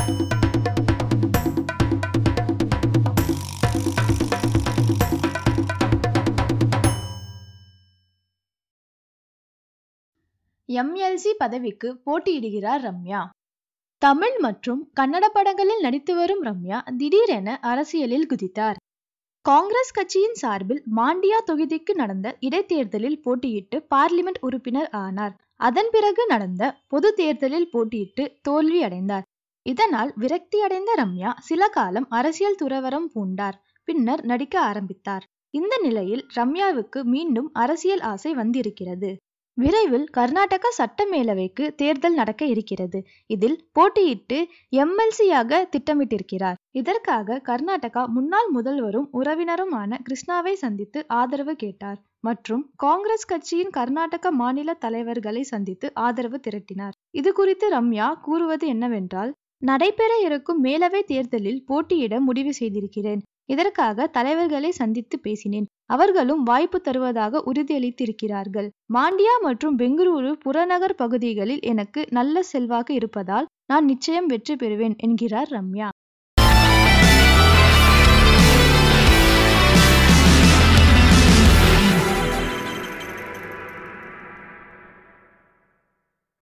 MLC பதவிக்கு போட்டியிடுகிறார் ரம்யா. தமிழ் மற்றும் கன்னட படங்களில் நடித்து வரும் ரம்யா திடீரென அரசியலில் குதித்தார். காங்கிரஸ் கட்சியின் சார்பில் மாண்டியா தொகுதிக்கு நடந்த இடைத்தேர்தலில் போட்டியிட்டு பார்லிமெண்ட் உறுப்பினர் ஆனார். அதன் பிறகு நடந்த பொது தேர்தலில் போட்டியிட்டு தோல்வி அடைந்தார். இதனால் விரக்தி அடைந்த ரம்யா சில காலம் அரசியல் துறவறம் பூண்டார். பின்னர் நடிக்க ஆரம்பித்தார். இந்த நிலையில் ரம்யாவுக்கு மீண்டும் அரசியல் ஆசை வந்திருக்கிறது. விரைவில் கர்நாடக சட்டமேலவைக்கு தேர்தல் நடக்க இருக்கிறது. இதில் போட்டியிட்டு எம்எல்சியாக திட்டமிட்டிருக்கிறார். இதற்காக கர்நாடகா முன்னாள் முதல்வரும் உறவினருமான கிருஷ்ணாவை சந்தித்து ஆதரவு கேட்டார் மற்றும் காங்கிரஸ் கட்சியின் கர்நாடக மாநில தலைவர்களை சந்தித்து ஆதரவு திரட்டினார். இது குறித்து ரம்யா கூறுவது என்னவென்றால், நடைபெற இருக்கும் மேலவை தேர்தலில் போட்டியிட முடிவு செய்திருக்கிறேன். இதற்காக தலைவர்களை சந்தித்து பேசினேன். அவர்களும் வாய்ப்பு தருவதாக உறுதியளித்திருக்கிறார்கள். மாண்டியா மற்றும் பெங்களூரு புறநகர் பகுதிகளில் எனக்கு நல்ல செல்வாக்கு இருப்பதால் நான் நிச்சயம் வெற்றி பெறுவேன் என்கிறார் ரம்யா.